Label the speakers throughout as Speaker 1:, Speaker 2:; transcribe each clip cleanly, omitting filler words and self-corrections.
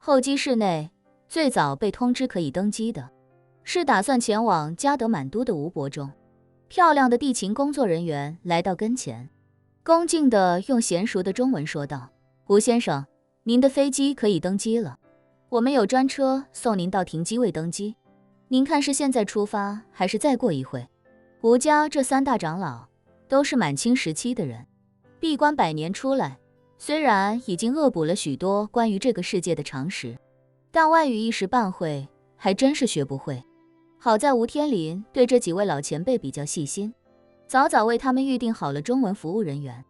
Speaker 1: 候机室内，最早被通知可以登机的，是打算前往加德满都的吴伯忠。漂亮的地勤工作人员来到跟前，恭敬地用娴熟的中文说道：“吴先生，您的飞机可以登机了，我们有专车送您到停机位登机。您看是现在出发，还是再过一会？”吴家这3大长老都是满清时期的人，闭关100年出来，虽然已经恶补了许多关于这个世界的常识，但外语一时半会还真是学不会。好在吴天林对这几位老前辈比较细心，早早为他们预定好了中文服务人员。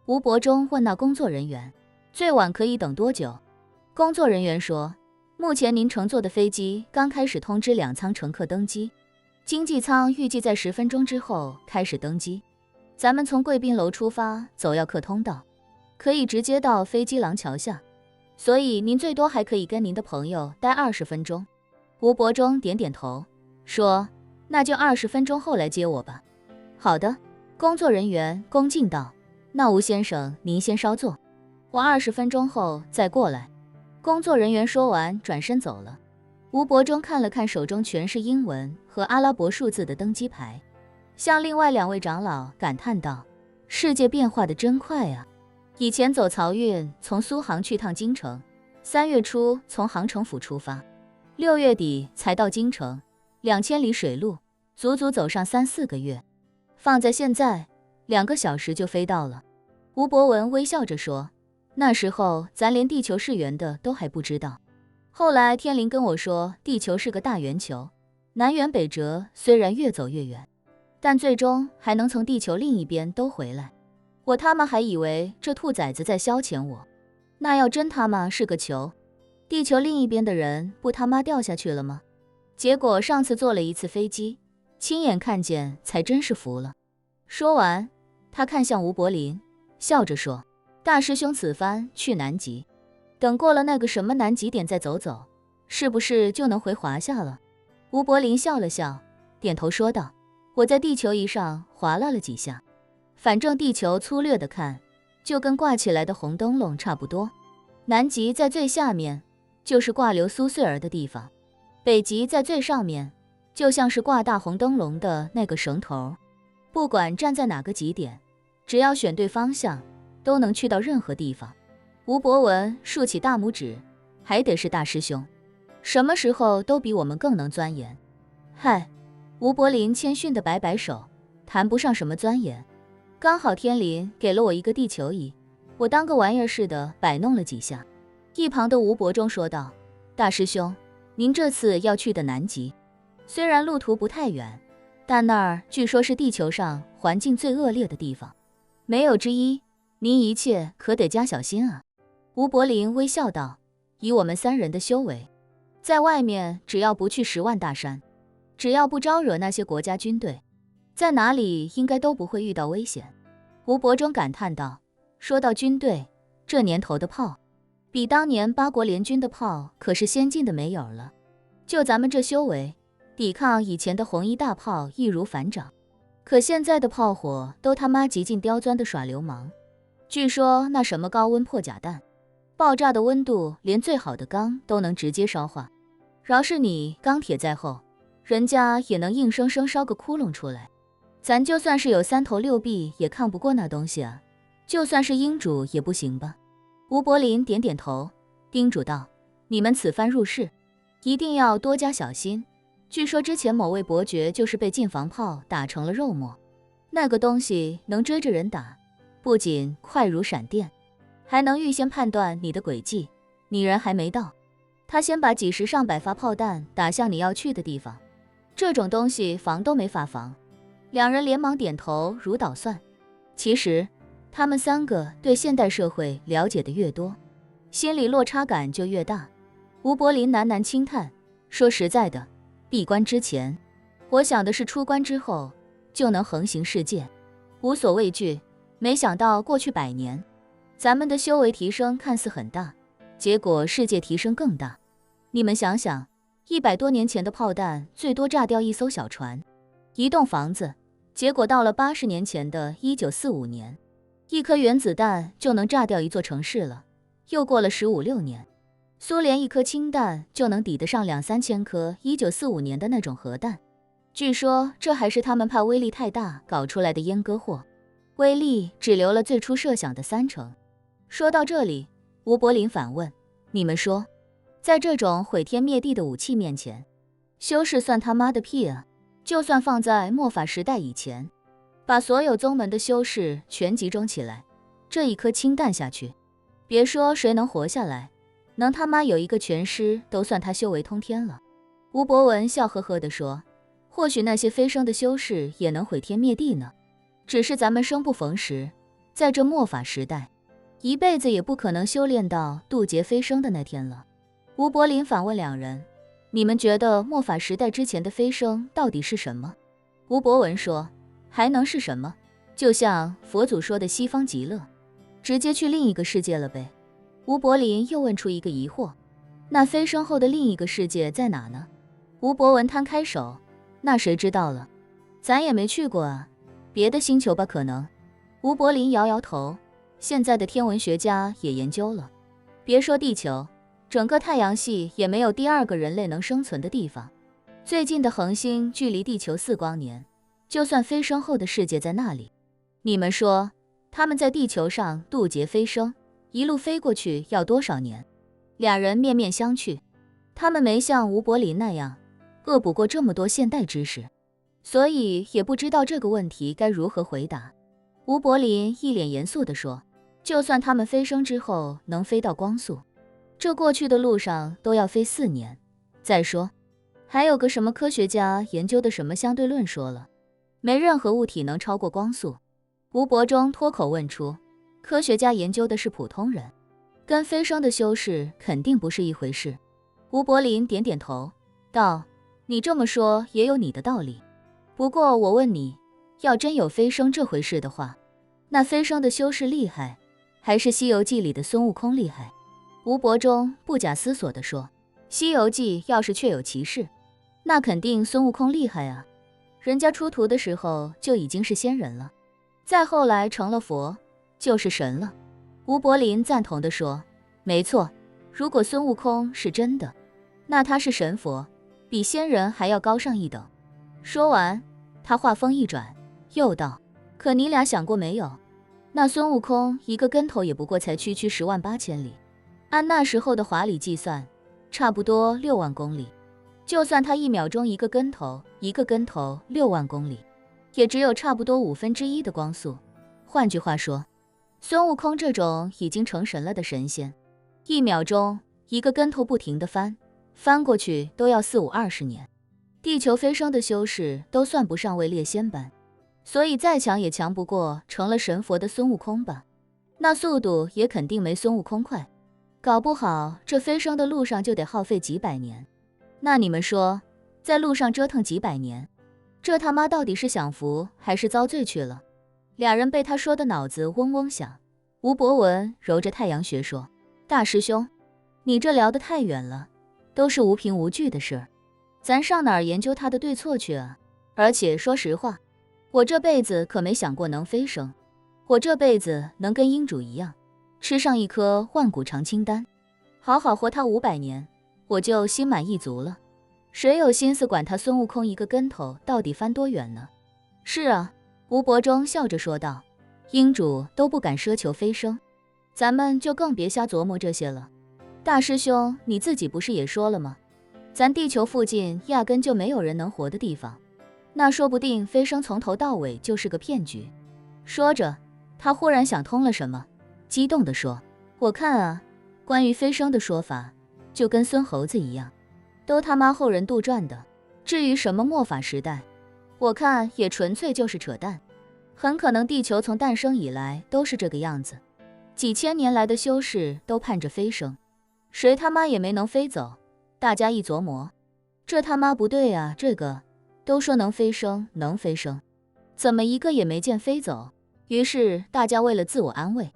Speaker 1: 吴伯忠问那工作人员，最晚可以等多久？工作人员说，目前您乘坐的飞机刚开始通知2舱乘客登机，经济舱预计在10分钟之后开始登机。咱们从贵宾楼出发，走要客通道，可以直接到飞机廊桥下，所以您最多还可以跟您的朋友待20分钟。吴伯忠点点头说，那就20分钟后来接我吧。好的，工作人员恭敬道，那吴先生您先稍坐，我20分钟后再过来。工作人员说完转身走了。吴伯忠看了看手中全是英文和阿拉伯数字的登机牌，向另外2位长老感叹道，世界变化的真快啊。以前走漕运从苏杭去趟京城，3月初从杭城府出发，6月底才到京城，2000里水路，足足走上3、4个月。放在现在，2个小时就飞到了。吴伯文微笑着说，那时候咱连地球是圆的都还不知道。后来天林跟我说，地球是个大圆球，南辕北辙，虽然越走越远，但最终还能从地球另一边兜回来。我他妈还以为这兔崽子在消遣我，那要真他妈是个球，地球另一边的人不他妈掉下去了吗？结果上次坐了一次飞机，亲眼看见才真是服了。说完，他看向吴柏林，笑着说，大师兄此番去南极，等过了那个什么南极点再走走，是不是就能回华夏了？吴柏林笑了笑，点头说道，我在地球仪上划拉了几下，反正地球粗略的看，就跟挂起来的红灯笼差不多。南极在最下面，就是挂流苏穗儿的地方，北极在最上面，就像是挂大红灯笼的那个绳头。不管站在哪个极点，只要选对方向，都能去到任何地方。吴伯文竖起大拇指，还得是大师兄，什么时候都比我们更能钻研。嗨，吴柏林谦逊地摆摆手，谈不上什么钻研，刚好天林给了我一个地球仪，我当个玩意儿似的摆弄了几下。一旁的吴伯忠说道，大师兄，您这次要去的南极，虽然路途不太远，但那儿据说是地球上环境最恶劣的地方，没有之一，您一切可得加小心啊。吴柏林微笑道，以我们3人的修为，在外面只要不去10万大山，只要不招惹那些国家军队，在哪里应该都不会遇到危险。吴伯忠感叹道，说到军队，这年头的炮，比当年8国联军的炮可是先进的没有了。就咱们这修为，抵抗以前的红衣大炮易如反掌，可现在的炮火都他妈极尽刁钻的耍流氓。据说那什么高温破甲弹，爆炸的温度连最好的钢都能直接烧化，饶是你钢铁再厚，人家也能硬生生烧个窟窿出来。咱就算是有3头6臂也抗不过那东西啊，就算是英主也不行吧。吴柏林点点头，叮嘱道，你们此番入室一定要多加小心，据说之前某位伯爵就是被近防炮打成了肉末，那个东西能追着人打，不仅快如闪电，还能预先判断你的轨迹，你人还没到，他先把几十上百发炮弹打向你要去的地方，这种东西防都没法防。2人连忙点头如捣蒜。其实他们3个对现代社会了解的越多，心里落差感就越大。吴柏林喃喃轻叹，说实在的，闭关之前，我想的是出关之后就能横行世界，无所畏惧。没想到过去100年，咱们的修为提升看似很大，结果世界提升更大。你们想想，100多年前的炮弹最多炸掉一艘小船，一栋房子，结果到了80年前的1945年，一颗原子弹就能炸掉一座城市了。又过了15、16年，苏联一颗氢弹就能抵得上2-3千颗1945年的那种核弹。据说这还是他们怕威力太大搞出来的阉割货，威力只留了最初设想的30%。说到这里，吴柏林反问：你们说，在这种毁天灭地的武器面前，修士算他妈的屁啊！就算放在末法时代以前，把所有宗门的修士全集中起来，这一颗氢弹下去，别说谁能活下来，能他妈有一个全尸都算他修为通天了。吴伯文笑呵呵地说，或许那些飞升的修士也能毁天灭地呢，只是咱们生不逢时，在这末法时代，一辈子也不可能修炼到渡劫飞升的那天了。吴柏林反问两人，你们觉得末法时代之前的飞升到底是什么？吴伯文说，还能是什么？就像佛祖说的西方极乐，直接去另一个世界了呗。吴柏林又问出一个疑惑，那飞升后的另一个世界在哪呢？吴伯文摊开手，那谁知道了，咱也没去过啊，别的星球吧可能。吴柏林摇摇头，现在的天文学家也研究了，别说地球，整个太阳系也没有第二个人类能生存的地方。最近的恒星距离地球4光年，就算飞升后的世界在那里，你们说他们在地球上渡劫飞升，一路飞过去要多少年？俩人面面相觑，他们没像吴柏林那样恶补过这么多现代知识，所以也不知道这个问题该如何回答。吴柏林一脸严肃地说，就算他们飞升之后能飞到光速，这过去的路上都要飞4年。再说，还有个什么科学家研究的什么相对论说了，没任何物体能超过光速。吴伯中脱口问出，科学家研究的是普通人，跟飞升的修士肯定不是一回事。吴柏林点点头，道，你这么说也有你的道理，不过我问你，要真有飞升这回事的话，那飞升的修士厉害，还是西游记里的孙悟空厉害？吴伯中不假思索地说，西游记要是确有其事，那肯定孙悟空厉害啊，人家出徒的时候就已经是仙人了，再后来成了佛，就是神了。吴柏林赞同地说，没错，如果孙悟空是真的，那他是神佛，比仙人还要高上一等。说完，他话锋一转，又道，可你俩想过没有，那孙悟空一个跟头也不过才区10万8千里，按那时候的华理计算，差不多6万公里，就算他1秒钟一个跟头6万公里，也只有差不多1/5的光速。换句话说，孙悟空这种已经成神了的神仙，1秒钟一个跟头不停地翻过去都要40-50年，地球飞升的修士都算不上位列仙班，所以再强也强不过成了神佛的孙悟空吧，那速度也肯定没孙悟空快，搞不好这飞升的路上就得耗费几百年。那你们说，在路上折腾几百年，这他妈到底是享福还是遭罪去了？俩人被他说的脑子嗡嗡响。吴伯文揉着太阳穴说，大师兄，你这聊得太远了，都是无凭无据的事，咱上哪儿研究他的对错去啊？而且说实话，我这辈子可没想过能飞升，我这辈子能跟英主一样，吃上一颗万古长青丹，好好活他500年，我就心满意足了。谁有心思管他孙悟空一个跟头到底翻多远呢？是啊，吴伯中笑着说道，英主都不敢奢求飞升，咱们就更别瞎琢磨这些了。大师兄，你自己不是也说了吗？咱地球附近压根就没有人能活的地方，那说不定飞升从头到尾就是个骗局。说着，他忽然想通了什么，激动地说，我看啊，关于飞升的说法，就跟孙猴子一样，都他妈后人杜撰的。至于什么末法时代，我看也纯粹就是扯淡，很可能地球从诞生以来都是这个样子，几千年来的修士都盼着飞升，谁他妈也没能飞走。大家一琢磨，这他妈不对啊，这个都说能飞升，怎么一个也没见飞走？于是大家为了自我安慰，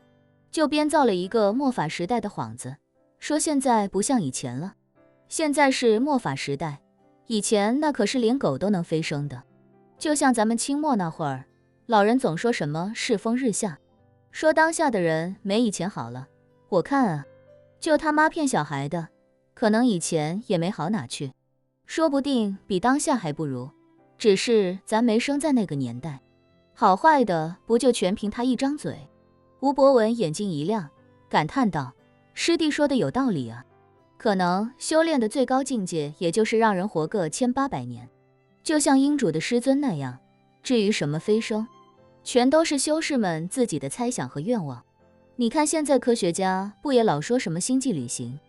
Speaker 1: 就编造了一个末法时代的幌子，说现在不像以前了，现在是末法时代，以前那可是连狗都能飞升的。就像咱们清末那会儿，老人总说什么世风日下，说当下的人没以前好了，我看啊，就他妈骗小孩的，可能以前也没好哪去，说不定比当下还不如，只是咱没生在那个年代，好坏的不就全凭他一张嘴。吴博文眼睛一亮，感叹道：师弟说的有道理啊，可能修炼的最高境界也就是让人活个1800年，就像英主的师尊那样。至于什么飞升，全都是修士们自己的猜想和愿望。你看现在科学家不也老说什么星际旅行、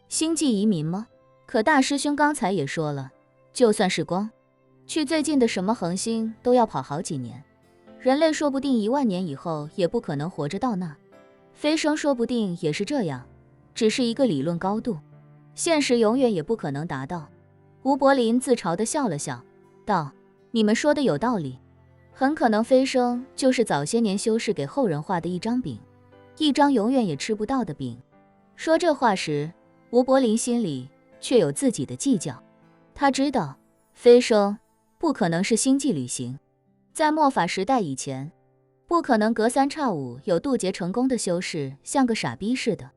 Speaker 1: 星际移民吗？可大师兄刚才也说了，就算是光去最近的什么恒星都要跑好几年，人类说不定1万年以后也不可能活着到那。飞升说不定也是这样，只是一个理论高度，现实永远也不可能达到。吴柏林自嘲地笑了笑，道：你们说的有道理，很可能飞升就是早些年修士给后人画的一张饼，一张永远也吃不到的饼。说这话时，吴柏林心里却有自己的计较。他知道飞升不可能是星际旅行，在末法时代以前，不可能隔三差五有渡劫成功的修士像个傻逼似的，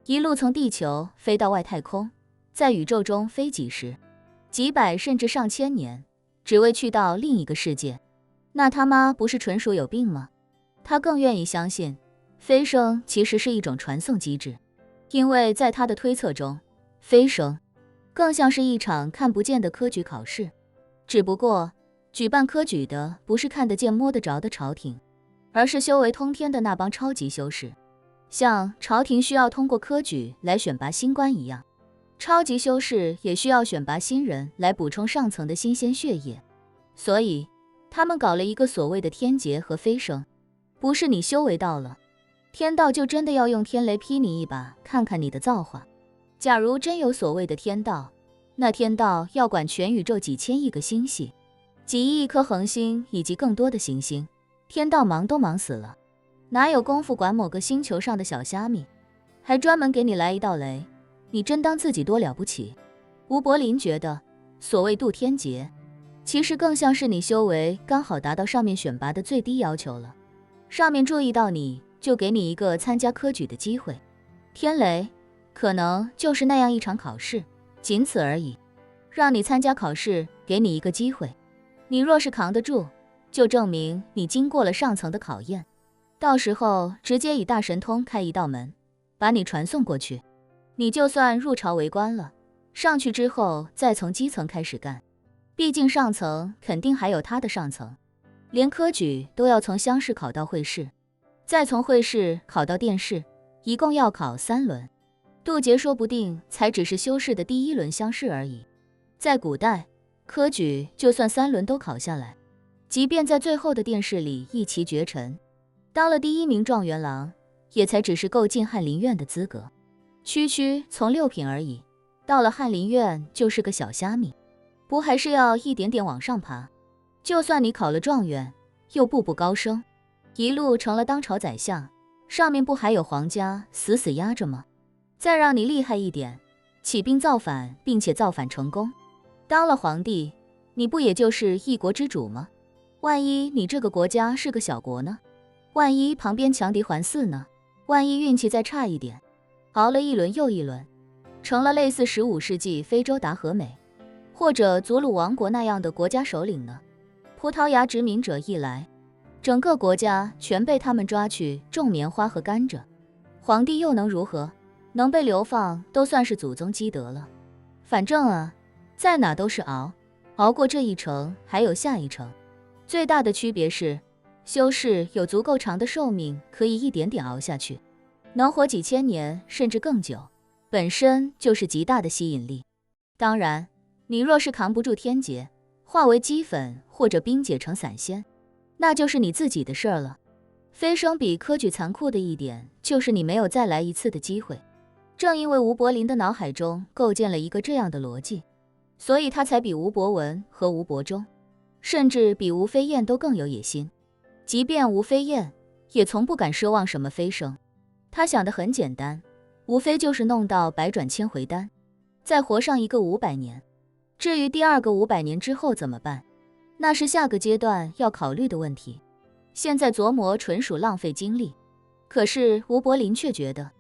Speaker 1: 一路从地球飞到外太空，在宇宙中飞几十、几百甚至上千年，只为去到另一个世界。那他妈不是纯属有病吗？他更愿意相信飞升其实是一种传送机制，因为在他的推测中，飞升更像是一场看不见的科举考试，只不过举办科举的不是看得见摸得着的朝廷，而是修为通天的那帮超级修士，像朝廷需要通过科举来选拔新官一样，超级修士也需要选拔新人来补充上层的新鲜血液。所以他们搞了一个所谓的天劫和飞升，不是你修为到了，天道就真的要用天雷劈你一把，看看你的造化。假如真有所谓的天道，那天道要管全宇宙几千亿个星系、几亿颗恒星以及更多的行星，天道忙都忙死了，哪有功夫管某个星球上的小虾米，还专门给你来一道雷，你真当自己多了不起？吴柏林觉得，所谓渡天劫，其实更像是你修为刚好达到上面选拔的最低要求了，上面注意到你，就给你一个参加科举的机会。天雷可能就是那样一场考试，仅此而已，让你参加考试，给你一个机会，你若是扛得住，就证明你经过了上层的考验，到时候直接以大神通开一道门，把你传送过去，你就算入朝为官了，上去之后再从基层开始干，毕竟上层肯定还有他的上层，连科举都要从乡试考到会试，再从会试考到殿试，一共要考3轮。渡劫说不定才只是修士的第1轮乡试而已。在古代，科举就算3轮都考下来，即便在最后的殿试里一骑绝尘，当了第1名状元郎，也才只是够进翰林院的资格，区区从6品而已，到了翰林院就是个小虾米，不还是要一点点往上爬？就算你考了状元，又步步高升，一路成了当朝宰相，上面不还有皇家死死压着吗？再让你厉害一点，起兵造反，并且造反成功，当了皇帝，你不也就是一国之主吗？万一你这个国家是个小国呢？万一旁边强敌环伺呢？万一运气再差一点，熬了一轮又一轮，成了类似15世纪非洲达和美或者祖鲁王国那样的国家首领呢？葡萄牙殖民者一来，整个国家全被他们抓去种棉花和甘蔗，皇帝又能如何？能被流放都算是祖宗积德了。反正啊，在哪都是熬，熬过这一程还有下一程。最大的区别是，修士有足够长的寿命，可以一点点熬下去，能活几千年甚至更久，本身就是极大的吸引力。当然，你若是扛不住天劫，化为齑粉或者冰解成散仙，那就是你自己的事儿了。飞升比科举残酷的一点，就是你没有再来一次的机会。正因为吴柏林的脑海中构建了一个这样的逻辑，所以他才比吴伯文和吴伯中，甚至比吴飞燕都更有野心。即便吴飞燕也从不敢奢望什么飞升，他想得很简单，无非就是弄到百转千回丹，再活上一个500年。至于第2个500年之后怎么办，那是下个阶段要考虑的问题，现在琢磨纯属浪费精力。可是吴柏林却觉得，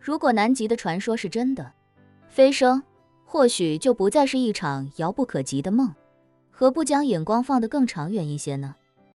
Speaker 1: 如果南极的传说是真的，飞升或许就不再是一场遥不可及的梦。何不将眼光放得更长远一些呢？